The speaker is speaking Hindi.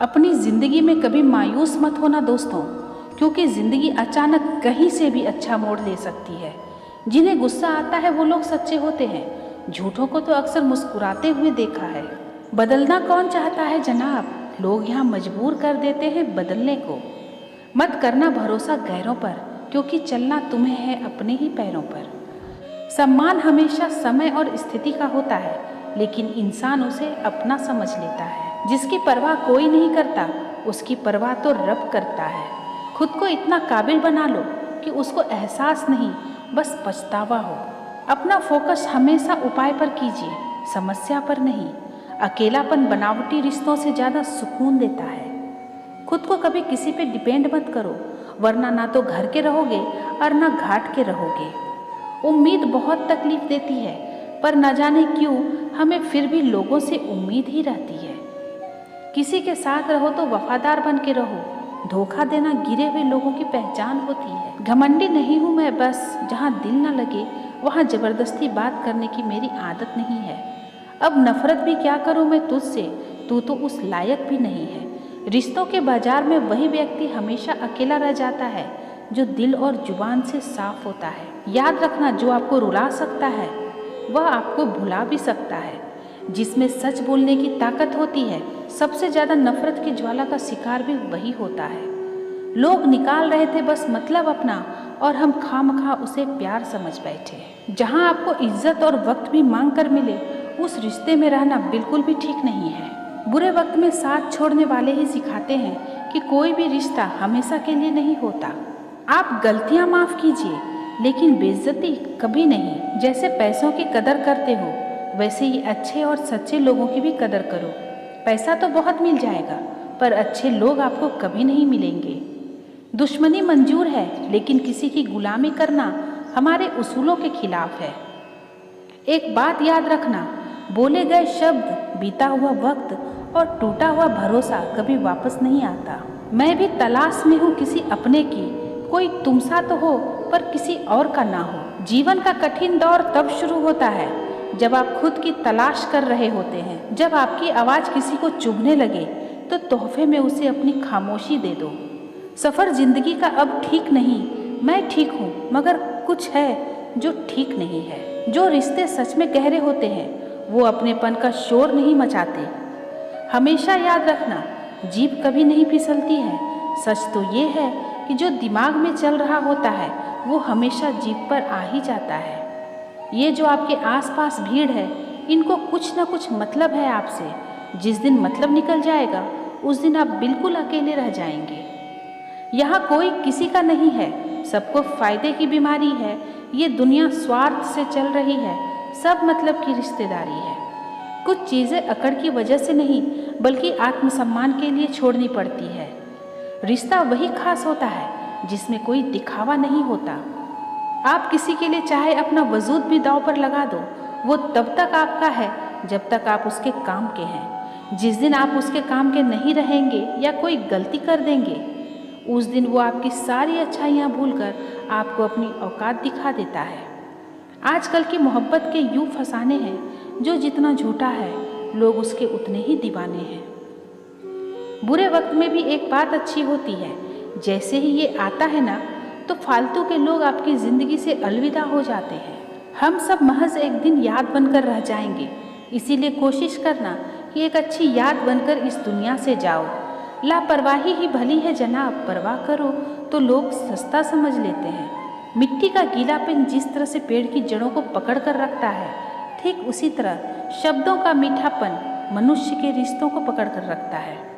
अपनी ज़िंदगी में कभी मायूस मत होना दोस्तों, क्योंकि ज़िंदगी अचानक कहीं से भी अच्छा मोड़ ले सकती है। जिन्हें गुस्सा आता है वो लोग सच्चे होते हैं, झूठों को तो अक्सर मुस्कुराते हुए देखा है। बदलना कौन चाहता है जनाब, लोग यहाँ मजबूर कर देते हैं बदलने को। मत करना भरोसा गैरों पर, क्योंकि चलना तुम्हें है अपने ही पैरों पर। सम्मान हमेशा समय और स्थिति का होता है, लेकिन इंसान उसे अपना समझ लेता है। जिसकी परवाह कोई नहीं करता, उसकी परवाह तो रब करता है। खुद को इतना काबिल बना लो कि उसको एहसास नहीं, बस पछतावा हो। अपना फोकस हमेशा उपाय पर कीजिए, समस्या पर नहीं। अकेलापन बनावटी रिश्तों से ज़्यादा सुकून देता है। खुद को कभी किसी पे डिपेंड मत करो, वरना ना तो घर के रहोगे और ना घाट के रहोगे। उम्मीद बहुत तकलीफ देती है, पर न जाने क्यों हमें फिर भी लोगों से उम्मीद ही रहती है। किसी के साथ रहो तो वफादार बन के रहो, धोखा देना गिरे हुए लोगों की पहचान होती है। घमंडी नहीं हूँ मैं, बस जहाँ दिल न लगे वहाँ ज़बरदस्ती बात करने की मेरी आदत नहीं है। अब नफरत भी क्या करूँ मैं तुझसे, तू तो उस लायक भी नहीं है। रिश्तों के बाजार में वही व्यक्ति हमेशा अकेला रह जाता है जो दिल और जुबान से साफ होता है। याद रखना, जो आपको रुला सकता है वह आपको भुला भी सकता है। जिसमें सच बोलने की ताकत होती है, सबसे ज़्यादा नफरत की ज्वाला का शिकार भी वही होता है। लोग निकाल रहे थे बस मतलब अपना, और हम खामखा उसे प्यार समझ बैठे। जहां आपको इज्जत और वक्त भी मांग कर मिले, उस रिश्ते में रहना बिल्कुल भी ठीक नहीं है। बुरे वक्त में साथ छोड़ने वाले ही सिखाते हैं कि कोई भी रिश्ता हमेशा के लिए नहीं होता। आप गलतियां माफ़ कीजिए, लेकिन बेइज्जती कभी नहीं। जैसे पैसों की कदर करते हो, वैसे ही अच्छे और सच्चे लोगों की भी कदर करो। पैसा तो बहुत मिल जाएगा, पर अच्छे लोग आपको कभी नहीं मिलेंगे। दुश्मनी मंजूर है, लेकिन किसी की गुलामी करना हमारे उसूलों के खिलाफ है। एक बात याद रखना, बोले गए शब्द, बीता हुआ वक्त और टूटा हुआ भरोसा कभी वापस नहीं आता। मैं भी तलाश में हूँ किसी अपने की, कोई तुम सा तो हो पर किसी और का ना हो। जीवन का कठिन दौर तब शुरू होता है जब आप खुद की तलाश कर रहे होते हैं। जब आपकी आवाज़ किसी को चुभने लगे तो तोहफे में उसे अपनी खामोशी दे दो। सफ़र जिंदगी का अब ठीक नहीं, मैं ठीक हूँ, मगर कुछ है जो ठीक नहीं है। जो रिश्ते सच में गहरे होते हैं वो अपनेपन का शोर नहीं मचाते। हमेशा याद रखना, जीभ कभी नहीं फिसलती है। सच तो ये है कि जो दिमाग में चल रहा होता है वो हमेशा जीभ पर आ ही जाता है। ये जो आपके आसपास भीड़ है, इनको कुछ ना कुछ मतलब है आपसे। जिस दिन मतलब निकल जाएगा, उस दिन आप बिल्कुल अकेले रह जाएंगे। यहाँ कोई किसी का नहीं है, सबको फायदे की बीमारी है। ये दुनिया स्वार्थ से चल रही है, सब मतलब की रिश्तेदारी है। कुछ चीज़ें अकड़ की वजह से नहीं, बल्कि आत्मसम्मान के लिए छोड़नी पड़ती है। रिश्ता वही खास होता है जिसमें कोई दिखावा नहीं होता। आप किसी के लिए चाहे अपना वजूद भी दांव पर लगा दो, वो तब तक आपका है जब तक आप उसके काम के हैं। जिस दिन आप उसके काम के नहीं रहेंगे या कोई गलती कर देंगे, उस दिन वो आपकी सारी अच्छाइयाँ भूलकर आपको अपनी औकात दिखा देता है। आजकल की मोहब्बत के यूँ फसाने हैं, जो जितना झूठा है लोग उसके उतने ही दीवाने हैं। बुरे वक्त में भी एक बात अच्छी होती है, जैसे ही ये आता है ना, तो फालतू के लोग आपकी ज़िंदगी से अलविदा हो जाते हैं। हम सब महज एक दिन याद बनकर रह जाएंगे, इसीलिए कोशिश करना कि एक अच्छी याद बनकर इस दुनिया से जाओ। लापरवाही ही भली है जनाब, परवाह करो तो लोग सस्ता समझ लेते हैं। मिट्टी का गीलापन जिस तरह से पेड़ की जड़ों को पकड़ कर रखता है, ठीक उसी तरह शब्दों का मीठापन मनुष्य के रिश्तों को पकड़ कर रखता है।